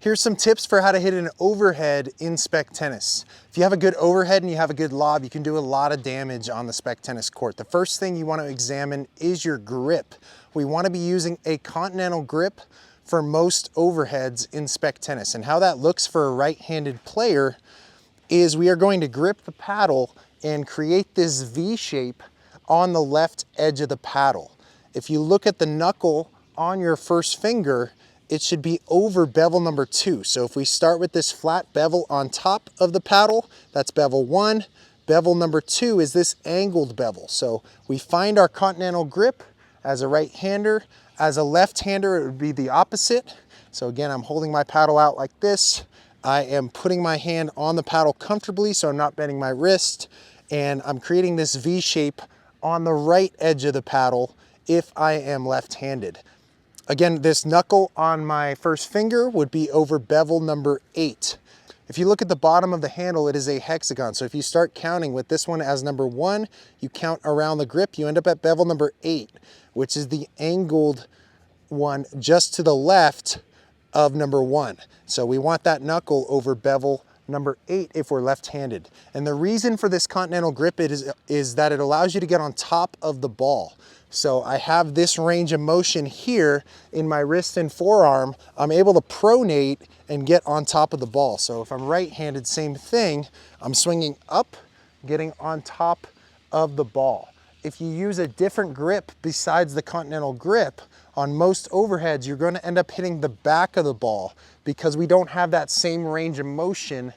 Here's some tips for how to hit an overhead in Spec tennis. If you have a good overhead and you have a good lob, you can do a lot of damage on the Spec tennis court. The first thing you want to examine is your grip. We want to be using a continental grip for most overheads in Spec tennis. And how that looks for a right-handed player is we are going to grip the paddle and create this V shape on the left edge of the paddle. If you look at the knuckle on your first finger, it should be over bevel number 2. So if we start with this flat bevel on top of the paddle, that's bevel 1. Bevel number 2 is this angled bevel. So we find our continental grip as a right-hander. As a left-hander, it would be the opposite. So again, I'm holding my paddle out like this. I am putting my hand on the paddle comfortably so I'm not bending my wrist, and I'm creating this V shape on the right edge of the paddle if I am left-handed. Again, this knuckle on my first finger would be over bevel number 8. If you look at the bottom of the handle, it is a hexagon. So if you start counting with this one as number 1, you count around the grip, you end up at bevel number 8, which is the angled one just to the left of number 1. So we want that knuckle over bevel number 8 if we're left-handed. And the reason for this continental grip is that it allows you to get on top of the ball. So I have this range of motion here in my wrist and forearm. I'm able to pronate and get on top of the ball. So if I'm right-handed, same thing. I'm swinging up, getting on top of the ball. If you use a different grip besides the continental grip, on most overheads, you're going to end up hitting the back of the ball because we don't have that same range of motion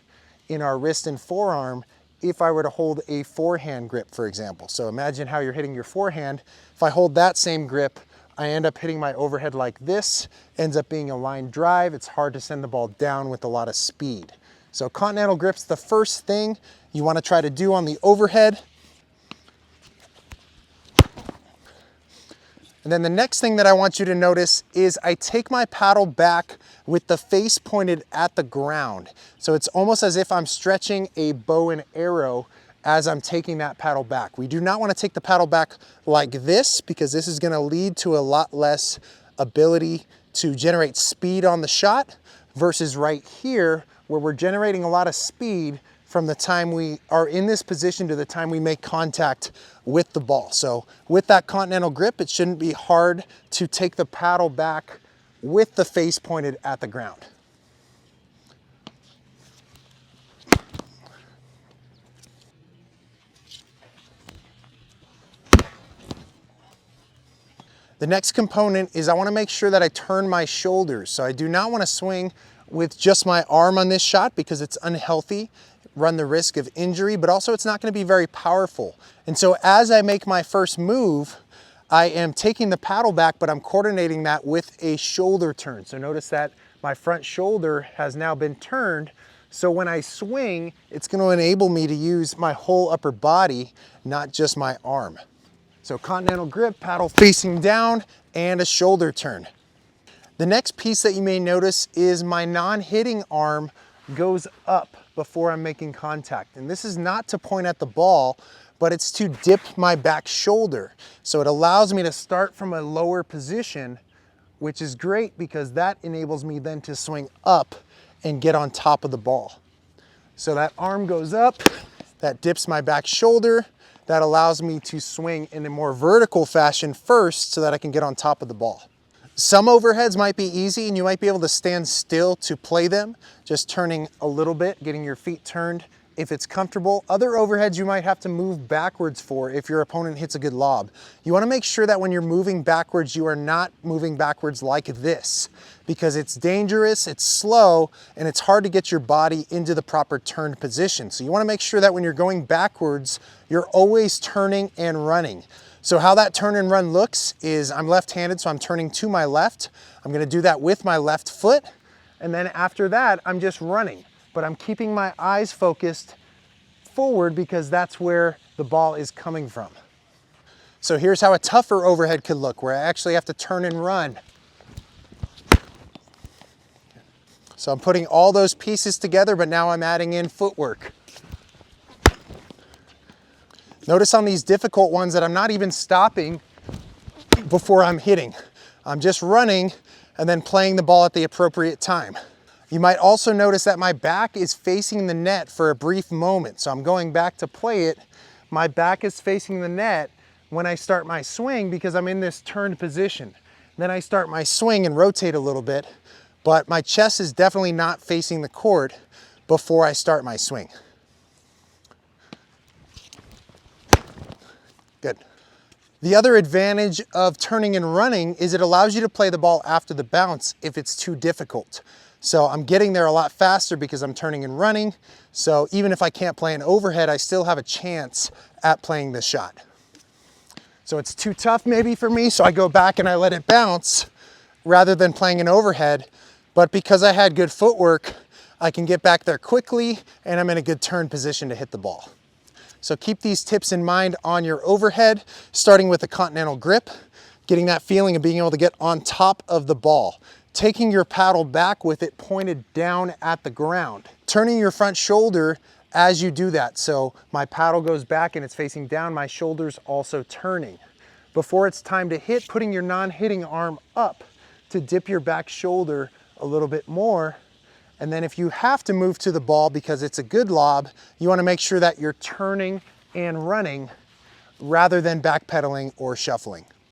in our wrist and forearm if I were to hold a forehand grip, for example. So imagine how you're hitting your forehand. If I hold that same grip, I end up hitting my overhead like this, ends up being a line drive. It's hard to send the ball down with a lot of speed. So continental grip's the first thing you want to try to do on the overhead. And then the next thing that I want you to notice is I take my paddle back with the face pointed at the ground. So it's almost as if I'm stretching a bow and arrow as I'm taking that paddle back. We do not want to take the paddle back like this because this is going to lead to a lot less ability to generate speed on the shot versus right here where we're generating a lot of speed from the time we are in this position to the time we make contact with the ball. So with that continental grip, it shouldn't be hard to take the paddle back with the face pointed at the ground. The next component is I want to make sure that I turn my shoulders. So I do not want to swing with just my arm on this shot because it's unhealthy, run the risk of injury, but also it's not going to be very powerful. And so as I make my first move, I am taking the paddle back, but I'm coordinating that with a shoulder turn. So notice that my front shoulder has now been turned. So when I swing, it's going to enable me to use my whole upper body, not just my arm. So continental grip, paddle facing down, and a shoulder turn. The next piece that you may notice is my non-hitting arm goes up before I'm making contact. And this is not to point at the ball, but it's to dip my back shoulder. So it allows me to start from a lower position, which is great because that enables me then to swing up and get on top of the ball. So that arm goes up, that dips my back shoulder, that allows me to swing in a more vertical fashion first so that I can get on top of the ball. Some overheads might be easy and you might be able to stand still to play them, just turning a little bit, getting your feet turned if it's comfortable. Other overheads you might have to move backwards for if your opponent hits a good lob. You want to make sure that when you're moving backwards, you are not moving backwards like this because it's dangerous, it's slow, and it's hard to get your body into the proper turned position. So you want to make sure that when you're going backwards, you're always turning and running. So how that turn and run looks is I'm left-handed, so I'm turning to my left. I'm going to do that with my left foot. And then after that, I'm just running. But I'm keeping my eyes focused forward because that's where the ball is coming from. So here's how a tougher overhead could look, where I actually have to turn and run. So I'm putting all those pieces together, but now I'm adding in footwork. Notice on these difficult ones that I'm not even stopping before I'm hitting. I'm just running and then playing the ball at the appropriate time. You might also notice that my back is facing the net for a brief moment. So I'm going back to play it. My back is facing the net when I start my swing because I'm in this turned position. Then I start my swing and rotate a little bit, but my chest is definitely not facing the court before I start my swing. Good. The other advantage of turning and running is it allows you to play the ball after the bounce if it's too difficult. So I'm getting there a lot faster because I'm turning and running. So even if I can't play an overhead, I still have a chance at playing this shot. So it's too tough maybe for me, so I go back and I let it bounce rather than playing an overhead. But because I had good footwork, I can get back there quickly and I'm in a good turn position to hit the ball. So keep these tips in mind on your overhead, starting with a continental grip, getting that feeling of being able to get on top of the ball, taking your paddle back with it pointed down at the ground, turning your front shoulder as you do that. So my paddle goes back and it's facing down, my shoulder's also turning. Before it's time to hit, putting your non-hitting arm up to dip your back shoulder a little bit more. And then if you have to move to the ball because it's a good lob, you want to make sure that you're turning and running rather than backpedaling or shuffling.